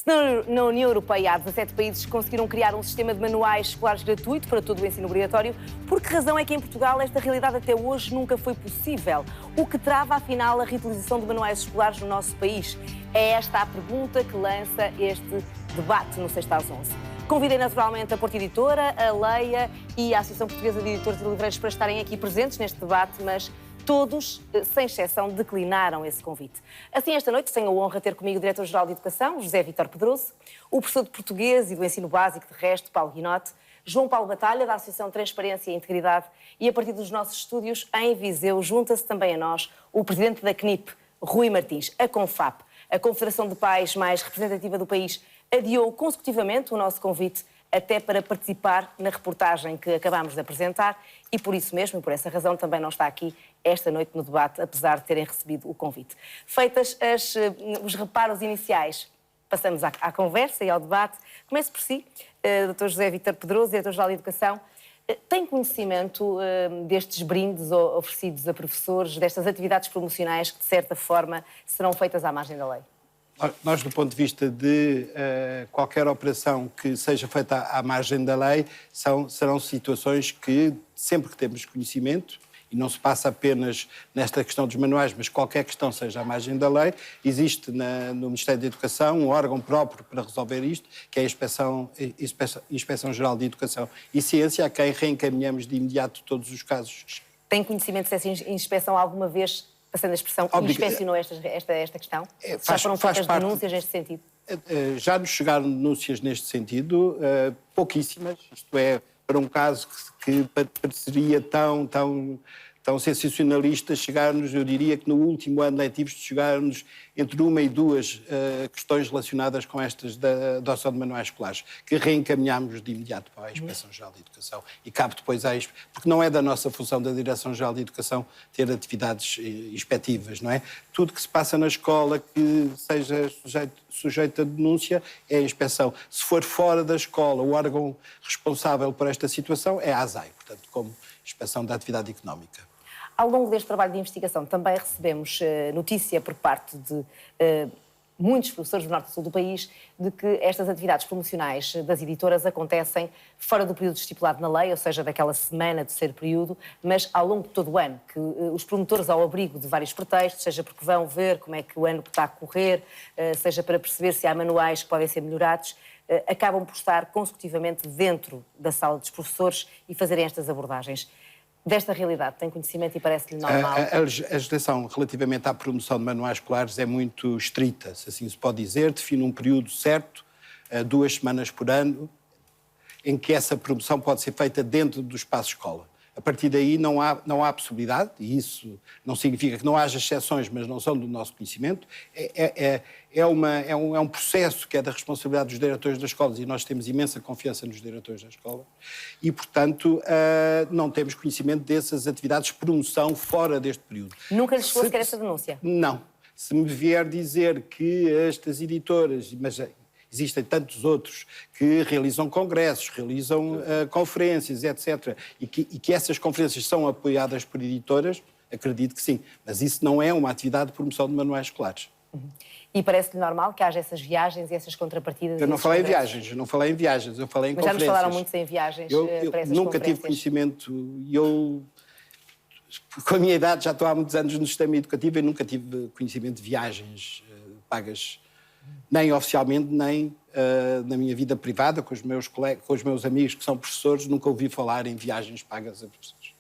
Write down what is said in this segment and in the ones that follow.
Se na União Europeia há 17 países que conseguiram criar um sistema de manuais escolares gratuito para todo o ensino obrigatório, por que razão é que em Portugal esta realidade até hoje nunca foi possível? O que trava, afinal, a reutilização de manuais escolares no nosso país? É esta a pergunta que lança este debate no 6 às 11. Convidei naturalmente a Porta Editora, a Leia e a Associação Portuguesa de Editores e Livreiros para estarem aqui presentes neste debate, mas todos, sem exceção, declinaram esse convite. Assim, esta noite tenho a honra de ter comigo o Diretor-Geral de Educação, José Vítor Pedroso, o professor de Português e do Ensino Básico, de resto, Paulo Guinote, João Paulo Batalha, da Associação Transparência e Integridade, e a partir dos nossos estúdios em Viseu, junta-se também a nós o Presidente da CNIP, Rui Martins. A CONFAP, a Confederação de Pais mais representativa do país, adiou consecutivamente o nosso convite até para participar na reportagem que acabámos de apresentar e por isso mesmo, e por essa razão, também não está aqui esta noite no debate, apesar de terem recebido o convite. Feitas os reparos iniciais, passamos à conversa e ao debate. Começo por si, Dr. José Vítor Pedroso, Diretor-Geral de Educação. Tem conhecimento destes brindes oferecidos a professores, destas atividades promocionais que, de certa forma, serão feitas à margem da lei? Nós, do ponto de vista de qualquer operação que seja feita à margem da lei, serão situações que, sempre que temos conhecimento, e não se passa apenas nesta questão dos manuais, mas qualquer questão seja à margem da lei, existe no Ministério da Educação um órgão próprio para resolver isto, que é a Inspeção-Geral de Educação e Ciência, a quem reencaminhamos de imediato todos os casos. Tem conhecimento se essa inspeção alguma vez, passando a expressão, inspecionou esta questão? Já foram feitas denúncias neste sentido? Já nos chegaram denúncias neste sentido, pouquíssimas, isto é, para um caso que pareceria tão sensacionalista, chegar-nos, eu diria que no último ano letivo chegaram-nos entre uma e duas questões relacionadas com estas da adoção de manuais escolares, que reencaminhámos de imediato para a Inspeção-Geral de Educação e cabe depois porque não é da nossa função da Direção-Geral de Educação ter atividades inspectivas, não é? Tudo que se passa na escola que seja sujeito a denúncia é a inspeção. Se for fora da escola, o órgão responsável por esta situação é a ASAI, portanto, como Inspeção da Atividade Económica. Ao longo deste trabalho de investigação também recebemos notícia por parte de muitos professores do norte e sul do país de que estas atividades promocionais das editoras acontecem fora do período estipulado na lei, ou seja, daquela semana do terceiro período, mas ao longo de todo o ano, que os promotores, ao abrigo de vários pretextos, seja porque vão ver como é que o ano está a correr, seja para perceber se há manuais que podem ser melhorados, acabam por estar consecutivamente dentro da sala dos professores e fazerem estas abordagens. Desta realidade, tem conhecimento e parece-lhe normal? A legislação relativamente à promoção de manuais escolares é muito estrita, se assim se pode dizer, define um período certo, 2 semanas por ano, em que essa promoção pode ser feita dentro do espaço escola. A partir daí não há possibilidade, e isso não significa que não haja exceções, mas não são do nosso conhecimento. É um processo que é da responsabilidade dos diretores das escolas e nós temos imensa confiança nos diretores da escola e, portanto, não temos conhecimento dessas atividades de promoção fora deste período. Nunca lhes chegou sequer essa denúncia? Não. Se me vier dizer que estas editoras, mas existem tantos outros que realizam congressos, realizam conferências, etc. E que essas conferências são apoiadas por editoras, acredito que sim. Mas isso não é uma atividade de promoção de manuais escolares. E parece-lhe normal que haja essas viagens e essas contrapartidas? Eu não falei em viagens, eu falei em conferências. Mas já nos falaram muito em viagens para essas nunca tive conhecimento, com a minha idade já estou há muitos anos no sistema educativo e nunca tive conhecimento de viagens pagas, nem oficialmente, nem na minha vida privada, com os meus colegas, com os meus amigos que são professores, nunca ouvi falar em viagens pagas a professores.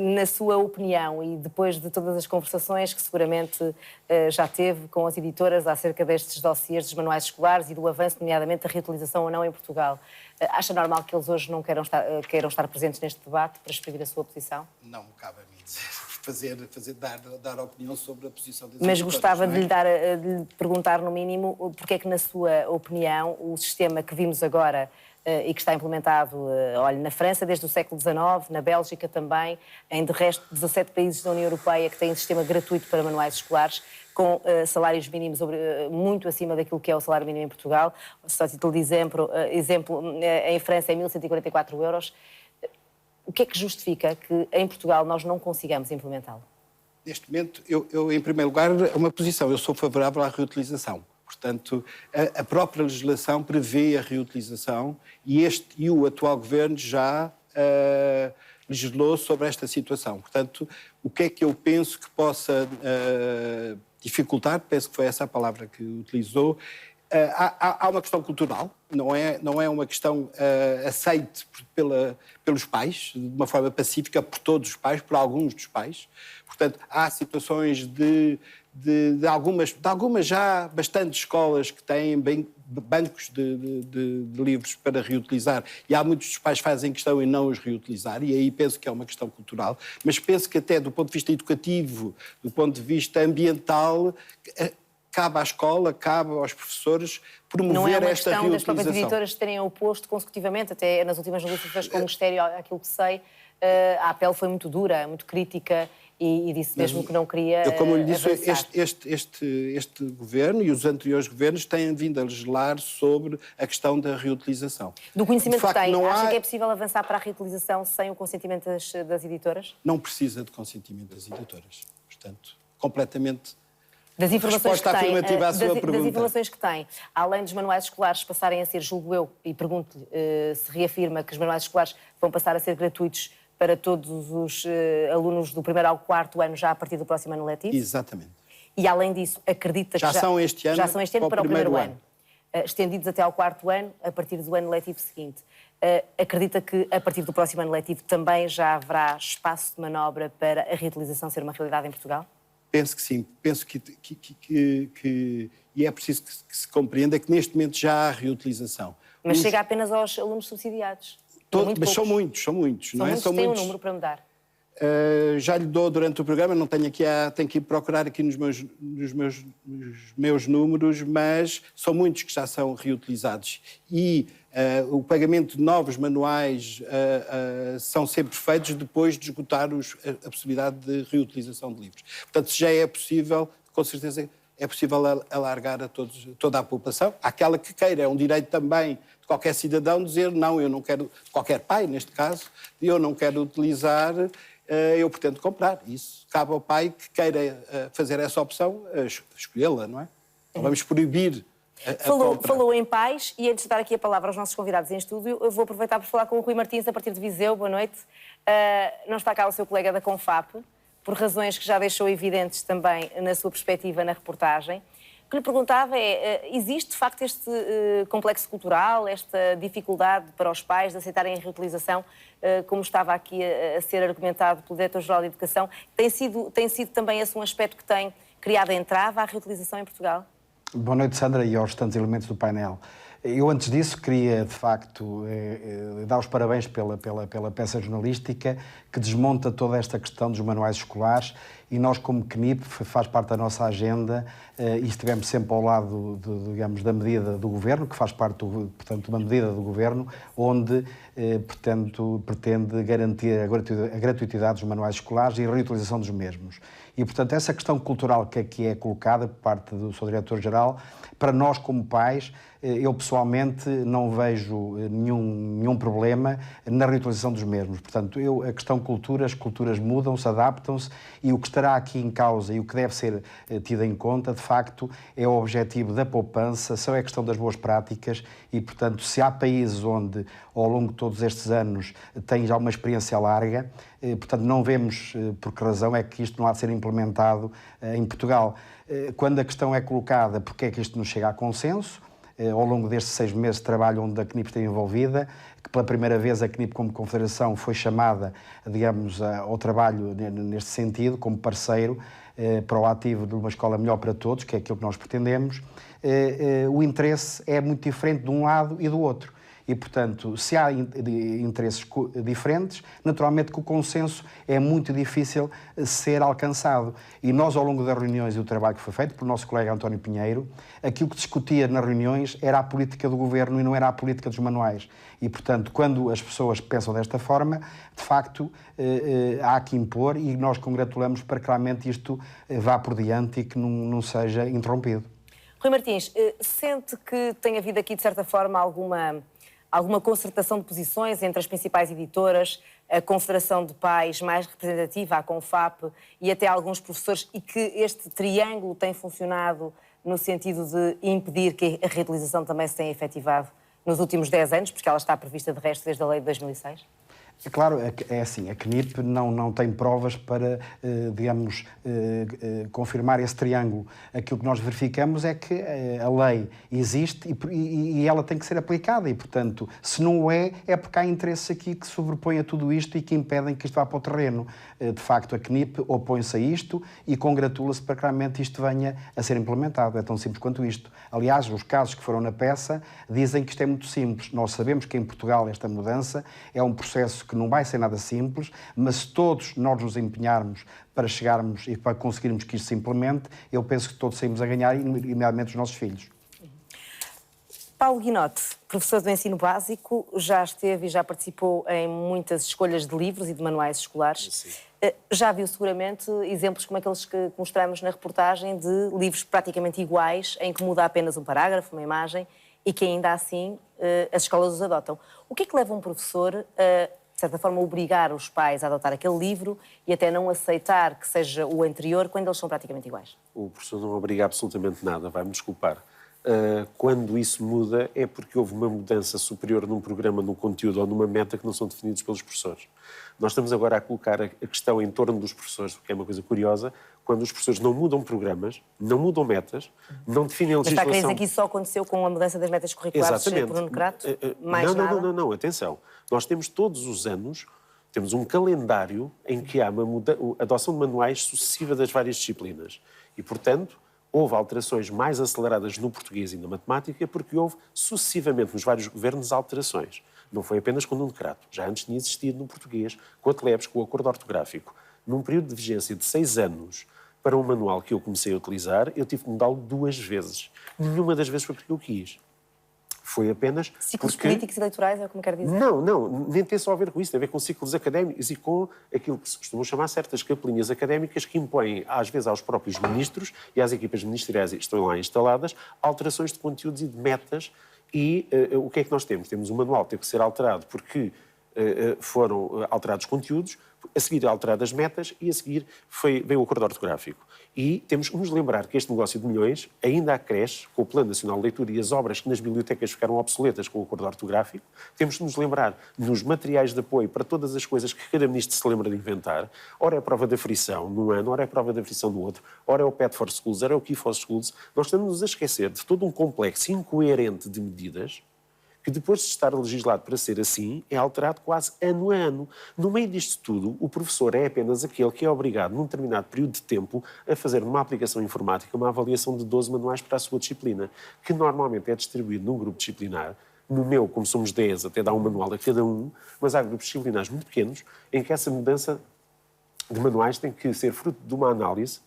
Na sua opinião, e depois de todas as conversações que seguramente já teve com as editoras acerca destes dossiês dos manuais escolares e do avanço, nomeadamente, da reutilização ou não em Portugal, acha normal que eles hoje não queiram estar presentes neste debate para exprimir a sua posição? Não me cabe a mim dizer, dar opinião sobre a posição das Mas editoras, gostava de lhe perguntar, no mínimo, porque é que, na sua opinião, o sistema que vimos agora e que está implementado, na França desde o século XIX, na Bélgica também, em de resto 17 países da União Europeia que têm um sistema gratuito para manuais escolares, com salários mínimos muito acima daquilo que é o salário mínimo em Portugal. Só a título de exemplo, em França é 1.144 euros. O que é que justifica que em Portugal nós não consigamos implementá-lo? Neste momento, eu em primeiro lugar, uma posição, eu sou favorável à reutilização. Portanto, a própria legislação prevê a reutilização e o atual governo já legislou sobre esta situação. Portanto, o que é que eu penso que possa dificultar, penso que foi essa a palavra que utilizou, há uma questão cultural, não é uma questão aceite pelos pais, de uma forma pacífica por todos os pais, por alguns dos pais. Portanto, há situações de algumas já bastantes escolas que têm bancos de livros para reutilizar e há muitos dos pais que fazem questão em não os reutilizar e aí penso que é uma questão cultural, mas penso que até do ponto de vista educativo, do ponto de vista ambiental, cabe à escola, cabe aos professores promover esta reutilização. Não é uma questão das próprias editoras terem oposto consecutivamente, até nas últimas negociações com o Ministério, aquilo que sei, a apelo foi muito dura, muito crítica e disse mesmo que não queria como eu lhe disse, avançar. este governo e os anteriores governos têm vindo a legislar sobre a questão da reutilização. Do conhecimento que tem, acha que é possível avançar para a reutilização sem o consentimento das editoras? Não precisa de consentimento das editoras. Portanto, completamente... Das informações que tem, das informações que tem, além dos manuais escolares passarem a ser, julgo eu, e pergunto-lhe se reafirma que os manuais escolares vão passar a ser gratuitos para todos os alunos do primeiro ao quarto ano, já a partir do próximo ano letivo? Exatamente. E além disso, acredita que já são este ano para o primeiro ano. Estendidos até ao quarto ano, a partir do ano letivo seguinte. Acredita que a partir do próximo ano letivo também já haverá espaço de manobra para a reutilização ser uma realidade em Portugal? Penso que sim. Penso que e é preciso que se compreenda que neste momento já há reutilização. Mas chega apenas aos alunos subsidiados. Mas são muitos. São muitos, tem um número para me dar. Já lhe dou durante o programa, não tenho aqui, tenho que ir procurar aqui nos meus números, mas são muitos que já são reutilizados. E o pagamento de novos manuais são sempre feitos depois de esgotar a possibilidade de reutilização de livros. Portanto, se já é possível, com certeza é possível alargar a toda a população. Aquela que queira, é um direito também de qualquer cidadão dizer não, eu não quero, qualquer pai neste caso, eu não quero utilizar, eu pretendo comprar. Isso cabe ao pai que queira fazer essa opção, escolhê-la, não é? Não vamos proibir a compra. Falou em pais e antes de dar aqui a palavra aos nossos convidados em estúdio, eu vou aproveitar para falar com o Rui Martins a partir de Viseu. Boa noite. Não está cá o seu colega da Confap, por razões que já deixou evidentes também na sua perspectiva na reportagem. O que lhe perguntava existe de facto este complexo cultural, esta dificuldade para os pais de aceitarem a reutilização, como estava aqui a ser argumentado pelo Diretor-Geral de Educação? Tem sido também esse um aspecto que tem criado entrave à reutilização em Portugal? Boa noite, Sandra, e aos restantes elementos do painel. Eu, antes disso, queria, de facto, dar os parabéns pela peça jornalística que desmonta toda esta questão dos manuais escolares e nós, como CNIP, faz parte da nossa agenda e estivemos sempre ao lado, digamos, da medida do Governo, que faz parte, portanto, de uma medida do Governo, onde, pretende garantir a gratuitidade dos manuais escolares e a reutilização dos mesmos. E, portanto, essa questão cultural que aqui é colocada por parte do seu Diretor-Geral, para nós, como pais, eu pessoalmente não vejo nenhum problema na reutilização dos mesmos. Portanto, a questão cultura, as culturas mudam-se, adaptam-se e o que estará aqui em causa e o que deve ser tido em conta, de facto, é o objetivo da poupança, só é a questão das boas práticas e, portanto, se há países onde, ao longo de todos estes anos, têm já uma experiência larga, portanto, não vemos por que razão é que isto não há de ser implementado em Portugal. Quando a questão é colocada, porque é que isto não chega a consenso, ao longo destes 6 meses de trabalho onde a CNIP esteve envolvida, que pela primeira vez a CNIP como confederação foi chamada, digamos, ao trabalho neste sentido, como parceiro proativo de uma escola melhor para todos, que é aquilo que nós pretendemos, o interesse é muito diferente de um lado e do outro. E, portanto, se há interesses diferentes, naturalmente que o consenso é muito difícil ser alcançado. E nós, ao longo das reuniões e do trabalho que foi feito pelo nosso colega António Pinheiro, aquilo que discutia nas reuniões era a política do Governo e não era a política dos manuais. E, portanto, quando as pessoas pensam desta forma, de facto, há que impor e nós congratulamos para que realmente isto vá por diante e que não seja interrompido. Rui Martins, sente que tem havido aqui, de certa forma, alguma concertação de posições entre as principais editoras, a Confederação de Pais mais representativa, a Confap, e até alguns professores, e que este triângulo tem funcionado no sentido de impedir que a reutilização também se tenha efetivado nos últimos 10 anos, porque ela está prevista de resto desde a lei de 2006? É claro, é assim, a CNIP não tem provas para, digamos, confirmar esse triângulo. Aquilo que nós verificamos é que a lei existe e ela tem que ser aplicada e, portanto, se não é porque há interesses aqui que se sobrepõem a tudo isto e que impedem que isto vá para o terreno. De facto, a CNIP opõe-se a isto e congratula-se para que realmente isto venha a ser implementado. É tão simples quanto isto. Aliás, os casos que foram na peça dizem que isto é muito simples. Nós sabemos que em Portugal esta mudança é um processo que não vai ser nada simples, mas se todos nós nos empenharmos para chegarmos e para conseguirmos que isto se implemente, eu penso que todos saímos a ganhar, nomeadamente os nossos filhos. Paulo Guinote, professor do ensino básico, já esteve e já participou em muitas escolhas de livros e de manuais escolares. Sim. Já viu seguramente exemplos como aqueles que mostramos na reportagem de livros praticamente iguais, em que muda apenas um parágrafo, uma imagem, e que ainda assim as escolas os adotam. O que é que leva um professor a, de certa forma, obrigar os pais a adotar aquele livro e até não aceitar que seja o anterior quando eles são praticamente iguais? O professor não obriga absolutamente nada, vai-me desculpar. Quando isso muda é porque houve uma mudança superior num programa, num conteúdo ou numa meta que não são definidos pelos professores. Nós estamos agora a colocar a questão em torno dos professores, o que é uma coisa curiosa, quando os professores não mudam programas, não mudam metas, não definem a legislação... Mas está a querer dizer que isso só aconteceu com a mudança das metas curriculares por Bruno Crato? Não, atenção. Nós temos todos os anos, temos um calendário em que há uma adoção de manuais sucessiva das várias disciplinas. E, portanto, houve alterações mais aceleradas no português e na matemática porque houve sucessivamente nos vários governos alterações. Não foi apenas com o Nuno Crato. Já antes tinha existido no português, com a TLEPS, com o acordo ortográfico. Num período de vigência de 6 anos, para um manual que eu comecei a utilizar, eu tive que mudá-lo 2 vezes. Nenhuma das vezes foi porque eu quis. Foi apenas ciclos políticos e eleitorais, é como quer dizer? Não, nem tem só a ver com isso, tem a ver com ciclos académicos e com aquilo que se costumam chamar certas capelinhas académicas que impõem, às vezes, aos próprios ministros e às equipas ministeriais que estão lá instaladas, alterações de conteúdos e de metas. E o que é que nós temos? Temos um manual que teve que ser alterado porque foram alterados conteúdos, a seguir alteradas metas e a seguir veio o acordo ortográfico. E temos que nos lembrar que este negócio de milhões ainda acresce com o Plano Nacional de Leitura e as obras que nas bibliotecas ficaram obsoletas com o acordo ortográfico. Temos que nos lembrar nos materiais de apoio para todas as coisas que cada ministro se lembra de inventar. Ora é a prova da frição num ano, ora é a prova da frição no outro, ora é o Pet for Schools, ora é o Key for Schools. Nós estamos a esquecer de todo um complexo incoerente de medidas que depois de estar legislado para ser assim, é alterado quase ano a ano. No meio disto tudo, o professor é apenas aquele que é obrigado, num determinado período de tempo, a fazer numa aplicação informática uma avaliação de 12 manuais para a sua disciplina, que normalmente é distribuído num grupo disciplinar. No meu, como somos 10, até dá um manual a cada um, mas há grupos disciplinares muito pequenos em que essa mudança de manuais tem que ser fruto de uma análise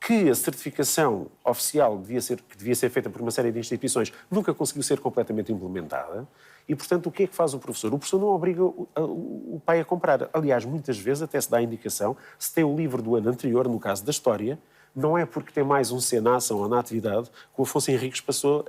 que a certificação oficial que devia ser feita por uma série de instituições nunca conseguiu ser completamente implementada. E, portanto, o que é que faz o professor? O professor não obriga o pai a comprar. Aliás, muitas vezes até se dá a indicação, se tem o livro do ano anterior, no caso da História, não é porque tem mais um C na ação ou na atividade que o Afonso Henriques passou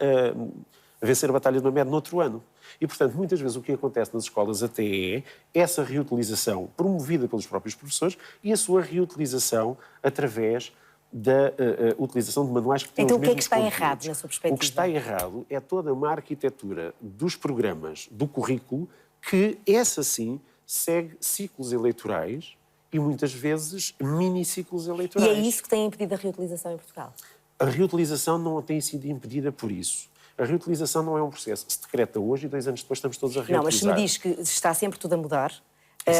a vencer a Batalha de Mamed no outro ano. E, portanto, muitas vezes o que acontece nas escolas até é essa reutilização promovida pelos próprios professores e a sua reutilização através da utilização de manuais que têm então, os mesmos o que é que está conteúdos. errado na sua perspectiva? O que está errado é toda uma arquitetura dos programas, do currículo, que essa sim segue ciclos eleitorais e muitas vezes mini-ciclos eleitorais. E é isso que tem impedido a reutilização em Portugal? A reutilização não tem sido impedida por isso. A reutilização não é um processo que se decreta hoje e 2 anos depois estamos todos a reutilizar. Não, mas se me diz que está sempre tudo a mudar...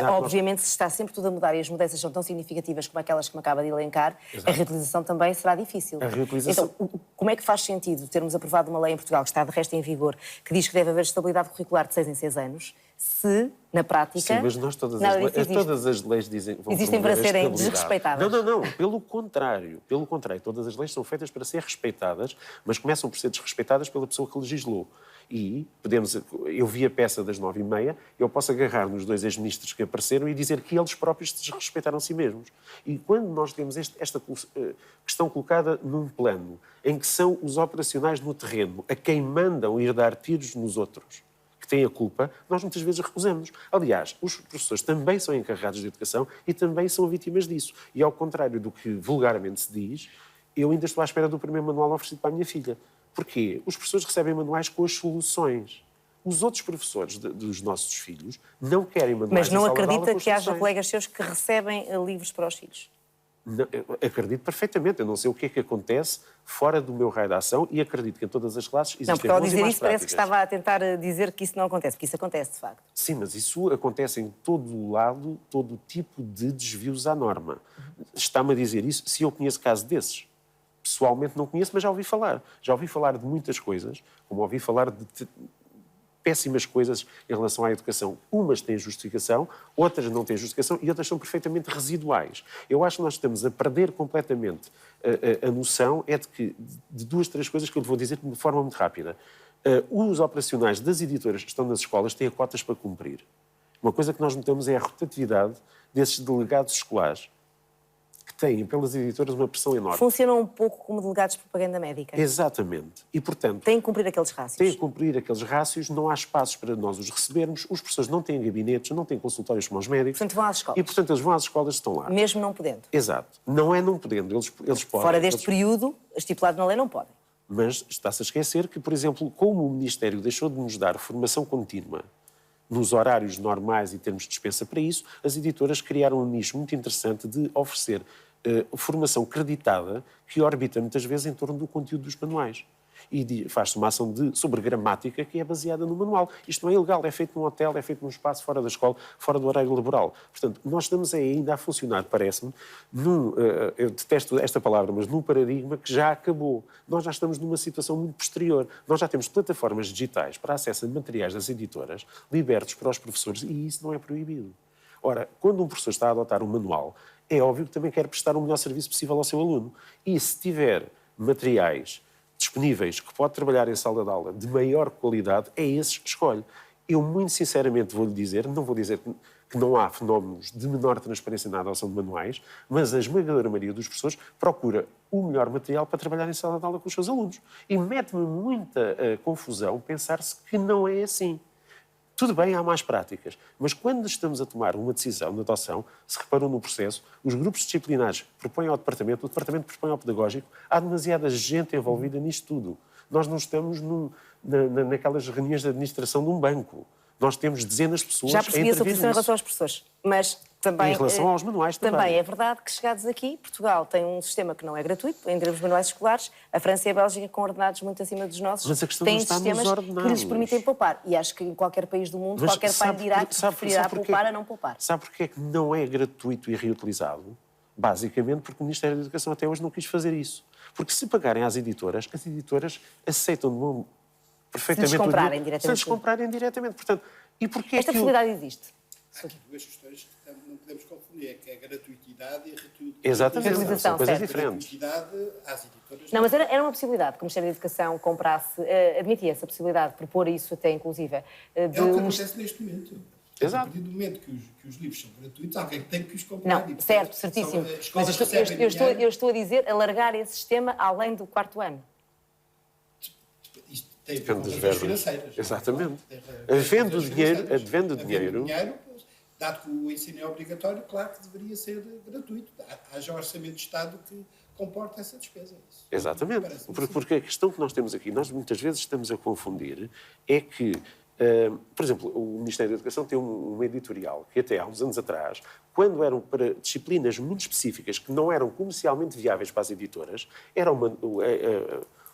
obviamente, se está sempre tudo a mudar e as mudanças são tão significativas como aquelas que me acaba de elencar, a reutilização também será difícil. Então, como é que faz sentido termos aprovado uma lei em Portugal, que está de resto em vigor, que diz que deve haver estabilidade curricular de 6 em 6 anos, se, na prática... Sim, mas nós todas as leis dizem... Existem para serem desrespeitadas. Não. Pelo contrário, todas as leis são feitas para ser respeitadas, mas começam por ser desrespeitadas pela pessoa que legislou. E eu vi a peça das 9h30, eu posso agarrar nos 2 ex-ministros que apareceram e dizer que eles próprios se desrespeitaram a si mesmos. E quando nós temos esta questão colocada num plano em que são os operacionais no terreno a quem mandam ir dar tiros nos outros, que têm a culpa, nós muitas vezes recusamos. Aliás, os professores também são encarregados de educação e também são vítimas disso. E ao contrário do que vulgarmente se diz, Eu ainda estou à espera do primeiro manual oferecido para a minha filha. Porquê? Os professores recebem manuais com as soluções. Os outros professores dos nossos filhos não querem manuais. Mas não em sala de aula acredita com que haja soluções. colegas seus que recebem livros para os filhos? Não, eu acredito perfeitamente. Eu não sei o que é que acontece fora do meu raio de ação e acredito que em todas as classes existem Não, porque ao bons e dizer más isso parece que práticas. estava a tentar dizer que isso não acontece, porque isso acontece, de facto. Sim, mas isso acontece em todo o lado, todo tipo de desvios à norma. Está-me a dizer isso se eu conheço casos desses. Pessoalmente não conheço, mas já ouvi falar. Já ouvi falar de muitas coisas, como ouvi falar de péssimas coisas em relação à educação. Umas têm justificação, outras não têm justificação e outras são perfeitamente residuais. Eu acho que nós estamos a perder completamente a noção de duas, três coisas que eu lhe vou dizer de forma muito rápida. Os operacionais das editoras que estão nas escolas têm cotas para cumprir. Uma coisa que nós notamos é a rotatividade desses delegados escolares que têm, pelas editoras, uma pressão enorme. Funcionam um pouco como delegados de propaganda médica. Exatamente. E, portanto, Têm que cumprir aqueles rácios. têm que cumprir aqueles rácios, não há espaços para nós os recebermos, os professores não têm gabinetes, não têm consultórios como os médicos. Portanto, vão às escolas. E, portanto, eles vão às escolas e estão lá. Mesmo não podendo. Exato. Não é não podendo, eles podem. Fora deste período, estipulado na lei, não podem. Mas está-se a esquecer que, por exemplo, como o Ministério deixou de nos dar formação contínua nos horários normais e termos de dispensa para isso, as editoras criaram um nicho muito interessante de oferecer formação creditada que orbita muitas vezes em torno do conteúdo dos manuais. E faz-se uma ação sobre gramática que é baseada no manual. Isto não é ilegal, é feito num hotel, é feito num espaço fora da escola, fora do horário laboral. Portanto, nós estamos ainda a funcionar, parece-me, eu detesto esta palavra, mas num paradigma que já acabou. Nós já estamos numa situação muito posterior. Nós já temos plataformas digitais para acesso a materiais das editoras libertos para os professores e isso não é proibido. Ora, quando um professor está a adotar um manual, é óbvio que também quer prestar o melhor serviço possível ao seu aluno. E se tiver materiais disponíveis que pode trabalhar em sala de aula de maior qualidade, é esses que escolhe. Eu, muito sinceramente, vou-lhe dizer, não vou dizer que não há fenómenos de menor transparência na adoção de manuais, mas a esmagadora maioria dos professores procura o melhor material para trabalhar em sala de aula com os seus alunos. E mete-me muita confusão pensar-se que não é assim. Tudo bem, há más práticas, mas quando estamos a tomar uma decisão de adoção, se reparou no processo, os grupos disciplinares propõem ao departamento, o departamento propõe ao pedagógico, há demasiada gente envolvida nisto tudo. Nós não estamos naquelas reuniões de administração de um banco. Nós temos dezenas de pessoas a intervir Já percebi a sua posição em relação aos professores, mas também... Em relação aos manuais também. Também é verdade que, chegados aqui, Portugal tem um sistema que não é gratuito, em termos de manuais escolares, a França e a Bélgica, com ordenados muito acima dos nossos, Mas a questão têm não está nos sistemas ordenados. que lhes permitem poupar. E acho que em qualquer país do mundo, Mas qualquer pai dirá que preferirá poupar a não poupar. Sabe porquê é que não é gratuito e reutilizado? Basicamente porque o Ministério da Educação até hoje não quis fazer isso. Porque se pagarem às editoras, as editoras aceitam de uma perfeitamente... Se lhes comprarem diretamente. Se lhes comprarem diretamente. Portanto, e porquê Esta possibilidade existe. Há aqui duas questões que não podemos confundir, que é a gratuitidade e a reutilização. Exatamente, são coisas certo. diferentes. Gratuitidade às editoras... Não, mas era uma possibilidade que o Ministério da Educação comprasse, admitia essa possibilidade, propor isso até, inclusive, É o que acontece neste momento. Exato. A partir do momento que os livros são gratuitos, alguém tem que os comprar. Não, E, portanto, certo, certíssimo. as Mas escolas recebem eu estou a dizer alargar esse sistema além do quarto ano. Isto tem a ver com Depende das razões verbas. financeiras. Exatamente. Havendo dinheiro, dado que o ensino é obrigatório, claro que deveria ser gratuito. Haja orçamento de Estado que comporta essa despesa. Isso exatamente. Porque a questão que nós temos aqui, nós muitas vezes estamos a confundir, é que, por exemplo, o Ministério da Educação tem um editorial que até há uns anos atrás, quando eram para disciplinas muito específicas que não eram comercialmente viáveis para as editoras, era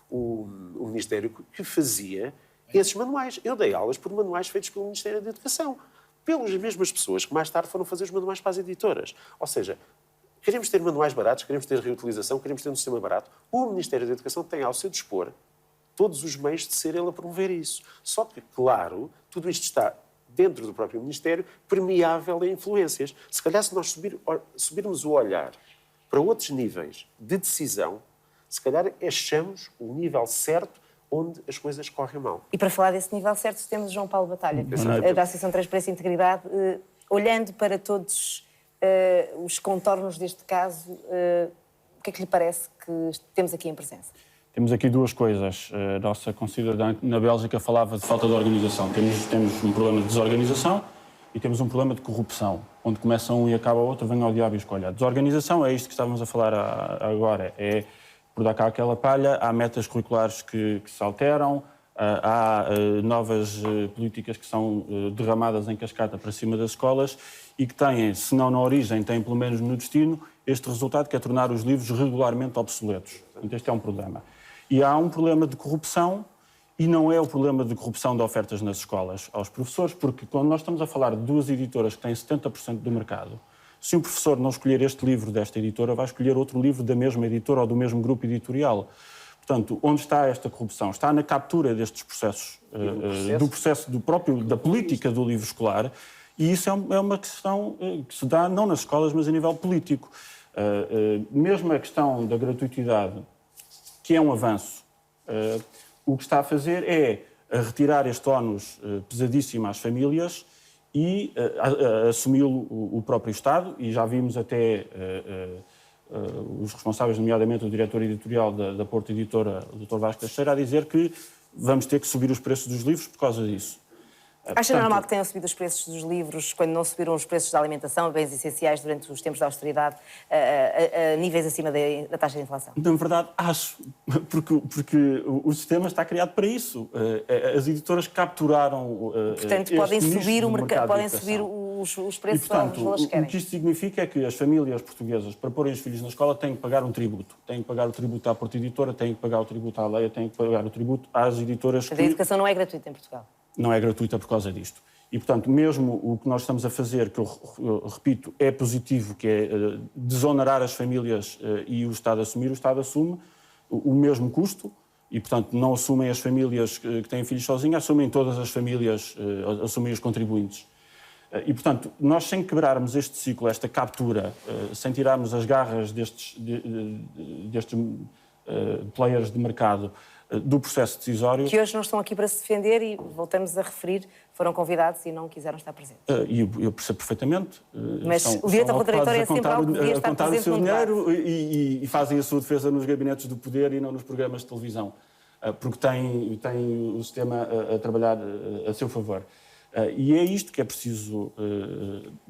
o Ministério que fazia esses manuais. Eu dei aulas por manuais feitos pelo Ministério da Educação, pelas mesmas pessoas que mais tarde foram fazer os manuais para as editoras. Ou seja, queremos ter manuais baratos, queremos ter reutilização, queremos ter um sistema barato. O Ministério da Educação tem ao seu dispor todos os meios de ser ele a promover isso. Só que, claro, tudo isto está dentro do próprio Ministério, permeável a influências. Se calhar, se nós subirmos o olhar para outros níveis de decisão, se calhar achamos o nível certo onde as coisas correm mal. E para falar desse nível certo, temos João Paulo Batalha, da Associação Transparência e Integridade, olhando para todos os contornos deste caso, o que é que lhe parece que temos aqui em presença? Temos aqui duas coisas. A nossa concidadã na Bélgica falava de falta de organização. Temos um problema de desorganização e temos um problema de corrupção. Onde começa um e acaba outro, vem ao diabo e escolha. A desorganização é isto que estávamos a falar agora. É por dar cá aquela palha, há metas curriculares que se alteram, há novas políticas que são derramadas em cascata para cima das escolas e que têm, se não na origem, têm pelo menos no destino, este resultado que é tornar os livros regularmente obsoletos. Portanto, este é um problema. E há um problema de corrupção, e não é o problema de corrupção de ofertas nas escolas aos professores, porque quando nós estamos a falar de duas editoras que têm 70% do mercado, se um professor não escolher este livro desta editora, vai escolher outro livro da mesma editora ou do mesmo grupo editorial. Portanto, onde está esta corrupção? Está na captura destes processos, do processo da política do livro escolar, e isso é uma questão que se dá não nas escolas, mas a nível político. Mesmo a questão da gratuitidade, que é um avanço, o que está a fazer é retirar este ónus pesadíssimo às famílias e assumi-lo o próprio Estado, e já vimos até os responsáveis, nomeadamente o diretor editorial da Porto Editora, o Dr. Vasco Teixeira, a dizer que vamos ter que subir os preços dos livros por causa disso. Acha normal que tenham subido os preços dos livros quando não subiram os preços da alimentação, bens essenciais, durante os tempos da austeridade, a níveis acima da taxa de inflação? Na verdade, acho, porque o sistema está criado para isso. As editoras capturaram portanto, podem subir os preços, e, portanto, aos valores que querem. O que isto significa é que as famílias portuguesas, para porem os filhos na escola, têm que pagar um tributo. Têm que pagar o tributo à Porto Editora, têm que pagar o tributo à Leia, têm que pagar o tributo às editoras que... A educação não é gratuita em Portugal. Não é gratuita por causa disto. E, portanto, mesmo o que nós estamos a fazer, que eu repito, é positivo, que é desonerar as famílias e o Estado assumir, o Estado assume o mesmo custo e, portanto, não assumem as famílias que têm filhos sozinhas, assumem todas as famílias, assumem os contribuintes. E, portanto, nós sem quebrarmos este ciclo, esta captura, sem tirarmos as garras destes players de mercado do processo decisório... Que hoje não estão aqui para se defender e, voltamos a referir, foram convidados e não quiseram estar presentes. Eu percebo perfeitamente. Mas o direito ao contraditório é sempre algo que devia estar presente no debate. Contar o seu dinheiro e fazem a sua defesa nos gabinetes do poder e não nos programas de televisão, porque têm o sistema a trabalhar a seu favor. E é isto que é preciso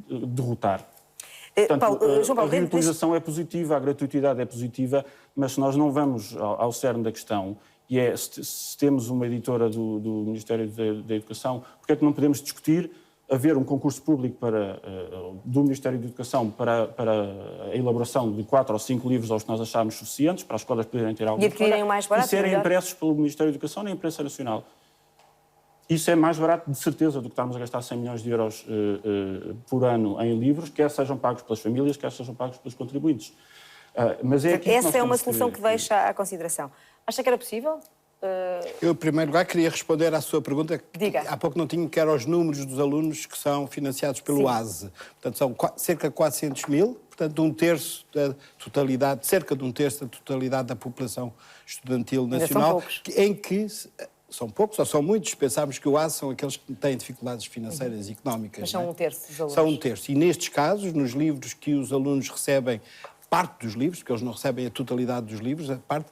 derrotar. Portanto, a reutilização é positiva, a gratuitidade é positiva, mas se nós não vamos ao cerne da questão, e é se temos uma editora do Ministério da Educação, porque é que não podemos discutir haver um concurso público do Ministério da Educação para a elaboração de 4 ou 5 livros aos que nós acharmos suficientes, para as escolas poderem ter algo e adquirirem mais barato, e serem impressos pelo Ministério da Educação na imprensa nacional. Isso é mais barato, de certeza, do que estarmos a gastar 100 milhões de euros por ano em livros, quer sejam pagos pelas famílias, quer sejam pagos pelos contribuintes. Mas essa é uma solução que deixa à consideração. Acha que era possível? Eu, em primeiro lugar, queria responder à sua pergunta. Diga. Há pouco não tinha, que eram os números dos alunos que são financiados pelo ASE. Portanto, são cerca de 400 mil, portanto, um terço da totalidade, cerca de um terço da totalidade da população estudantil nacional, em que... São poucos ou são muitos? Pensámos que o ASE são aqueles que têm dificuldades financeiras e económicas. Mas são um terço dos alunos. São um terço. E nestes casos, nos livros que os alunos recebem, parte dos livros, porque eles não recebem a totalidade dos livros, a parte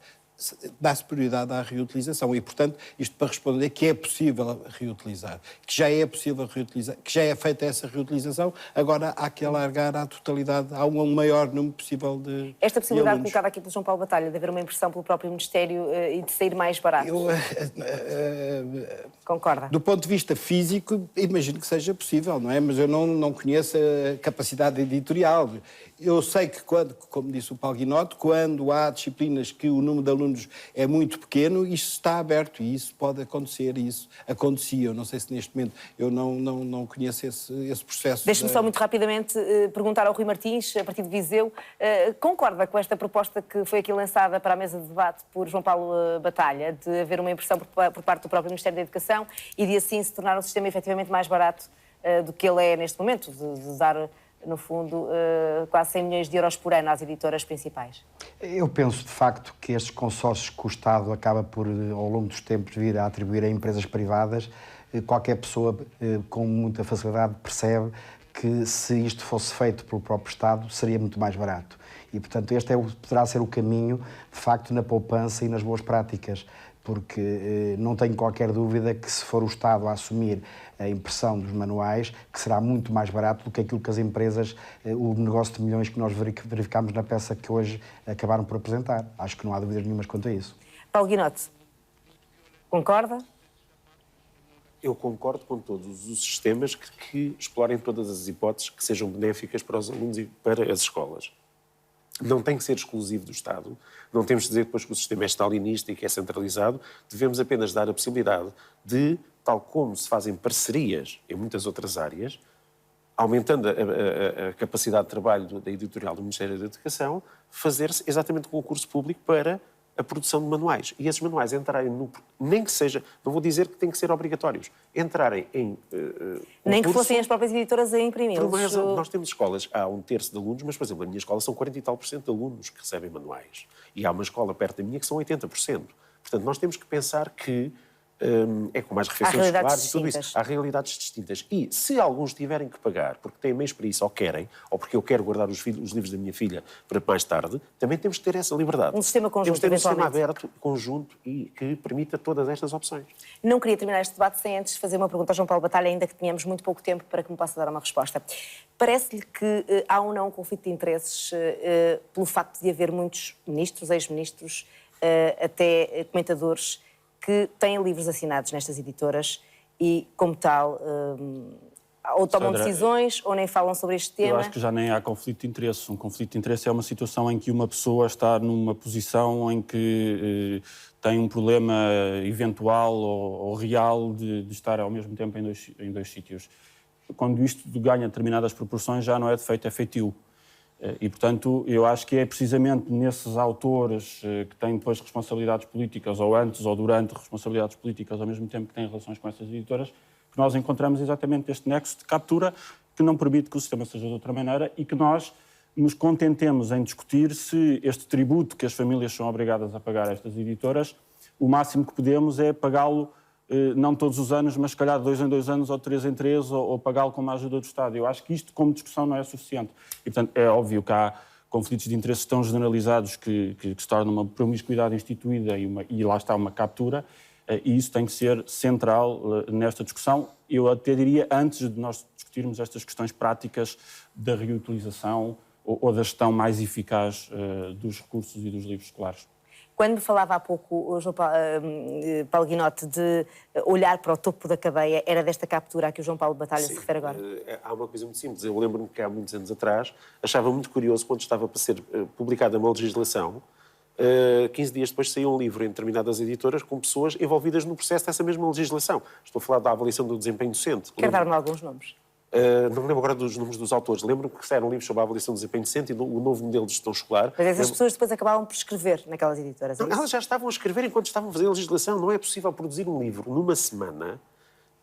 dá-se prioridade à reutilização. E, portanto, isto para responder que é possível reutilizar, que já é possível reutilizar, que já é feita essa reutilização, agora há que alargar à totalidade, há um maior número possível de Esta possibilidade alunos. colocada aqui pelo João Paulo Batalha de haver uma impressão pelo próprio Ministério e de sair mais barato. Concorda? Do ponto de vista físico, imagino que seja possível, não é? Mas eu não conheço a capacidade editorial. Eu sei que, como disse o Paulo Guinotto, quando há disciplinas que o número de alunos é muito pequeno, isto está aberto e isso pode acontecer, e isso acontecia. Eu não sei se neste momento eu não conheço esse processo. Deixe-me só muito rapidamente perguntar ao Rui Martins, a partir de Viseu, concorda com esta proposta que foi aqui lançada para a mesa de debate por João Paulo Batalha, de haver uma impressão por parte do próprio Ministério da Educação e de assim se tornar um sistema efetivamente mais barato do que ele é neste momento, de dar... no fundo, quase 100 milhões de euros por ano às editoras principais? Eu penso, de facto, que estes consórcios que o Estado acaba por, ao longo dos tempos, vir a atribuir a empresas privadas, qualquer pessoa com muita facilidade percebe que, se isto fosse feito pelo próprio Estado, seria muito mais barato. E, portanto, este poderá ser o caminho, de facto, na poupança e nas boas práticas. porque não tenho qualquer dúvida que se for o Estado a assumir a impressão dos manuais, que será muito mais barato do que aquilo que as empresas, o negócio de milhões que nós verificámos na peça que hoje acabaram por apresentar. Acho que não há dúvidas nenhumas quanto a isso. Paulo Guinote, concorda? Eu concordo com todos os sistemas que explorem todas as hipóteses que sejam benéficas para os alunos e para as escolas. Não tem que ser exclusivo do Estado. Não temos de dizer depois que o sistema é stalinista e que é centralizado. Devemos apenas dar a possibilidade de, tal como se fazem parcerias em muitas outras áreas, aumentando a capacidade de trabalho da editorial do Ministério da Educação, fazer-se exatamente concurso público para a produção de manuais. E esses manuais entrarem no... Nem que seja... Não vou dizer que têm que ser obrigatórios. Entrarem em nem que fossem as próprias editoras a imprimi-los. Nós temos escolas, há 1/3 de alunos, mas, por exemplo, a minha escola são 40 e tal % de alunos que recebem manuais. E há uma escola perto da minha que são 80%. Portanto, nós temos que pensar que é como as refeições escolares e tudo isso. Há realidades distintas. E se alguns tiverem que pagar, porque têm meios para isso, ou querem, ou porque eu quero guardar os livros da minha filha para mais tarde, também temos que ter essa liberdade. Um sistema conjunto, temos que ter um sistema aberto, conjunto e que permita todas estas opções. Não queria terminar este debate sem antes fazer uma pergunta ao João Paulo Batalha, ainda que tenhamos muito pouco tempo para que me possa dar uma resposta. Parece-lhe que há ou não um conflito de interesses pelo facto de haver muitos ministros, ex-ministros, até comentadores que têm livros assinados nestas editoras e, como tal, ou tomam decisões ou nem falam sobre este tema? Eu acho que já nem há conflito de interesse. Um conflito de interesse é uma situação em que uma pessoa está numa posição em que tem um problema eventual ou real de estar ao mesmo tempo em dois sítios. Quando isto ganha determinadas proporções, já não é defeito, é feitio. E, portanto, eu acho que é precisamente nesses autores que têm depois responsabilidades políticas, ou antes ou durante responsabilidades políticas, ao mesmo tempo que têm relações com essas editoras, que nós encontramos exatamente este nexo de captura que não permite que o sistema seja de outra maneira e que nós nos contentemos em discutir se este tributo que as famílias são obrigadas a pagar a estas editoras, o máximo que podemos é pagá-lo não todos os anos, mas se calhar de 2 em 2 anos ou 3 em 3, ou pagá-lo com uma ajuda do Estado. Eu acho que isto, como discussão, não é suficiente. E, portanto, é óbvio que há conflitos de interesses tão generalizados que se tornam uma promiscuidade instituída e lá está uma captura, e isso tem que ser central nesta discussão. Eu até diria, antes de nós discutirmos estas questões práticas da reutilização ou da gestão mais eficaz dos recursos e dos livros escolares. Quando me falava há pouco, o João Paulo Guinote, de olhar para o topo da cadeia, era desta captura a que o João Paulo Batalha se refere agora? Há uma coisa muito simples. Eu lembro-me que há muitos anos atrás achava muito curioso quando estava para ser publicada uma legislação, 15 dias depois saiu um livro em determinadas editoras com pessoas envolvidas no processo dessa mesma legislação. Estou a falar da avaliação do desempenho docente. Quer dar-me alguns nomes? Não me lembro agora dos nomes dos autores. Lembro-me que saíram livros sobre a avaliação do desempenho docente e o novo modelo de gestão escolar. Mas essas pessoas depois acabavam por escrever naquelas editoras. Não, elas já estavam a escrever enquanto estavam a fazer a legislação. Não é possível produzir um livro numa semana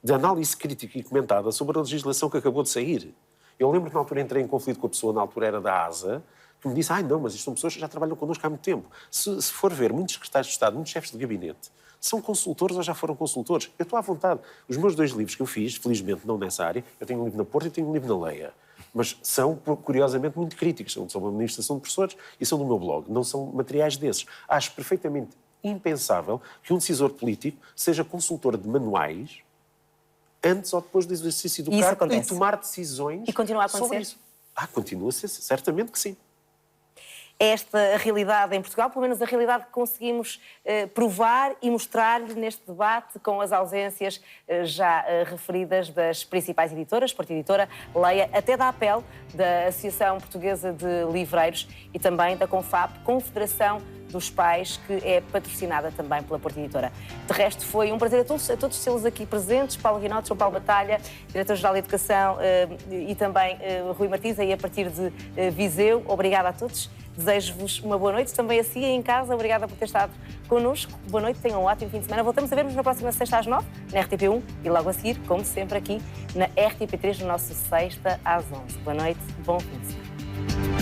de análise crítica e comentada sobre a legislação que acabou de sair. Eu lembro que na altura entrei em conflito com a pessoa, na altura era da ASA, que me disse, não, mas isto são pessoas que já trabalham connosco há muito tempo. Se for ver, muitos secretários de Estado, muitos chefes de gabinete, são consultores ou já foram consultores. Eu estou à vontade. Os meus 2 livros que eu fiz, felizmente não nessa área, eu tenho um livro na Porta e tenho um livro na Leia, mas são, curiosamente, muito críticos. São uma manifestação de professores e são do meu blog. Não são materiais desses. Acho perfeitamente impensável que um decisor político seja consultor de manuais antes ou depois do exercício do cargo e tomar decisões. E continua a acontecer? Sobre isso. Continua a ser, certamente que sim. Esta realidade em Portugal, pelo menos a realidade que conseguimos provar e mostrar-lhe neste debate com as ausências já referidas das principais editoras, Porta Editora, Leia, até da APEL, da Associação Portuguesa de Livreiros e também da CONFAP, Confederação dos Pais, que é patrocinada também pela Porta Editora. De resto, foi um prazer a todos tê-los aqui presentes, Paulo Guinote, João Paulo Batalha, Diretor-Geral de Educação e também Rui Martins, aí a partir de Viseu. Obrigada a todos. Desejo-vos uma boa noite, também a si em casa. Obrigada por ter estado connosco. Boa noite, tenham um ótimo fim de semana. Voltamos a ver-nos na próxima sexta às 9, na RTP1 e logo a seguir, como sempre, aqui na RTP3, no nosso sexta às 11. Boa noite, bom fim de semana.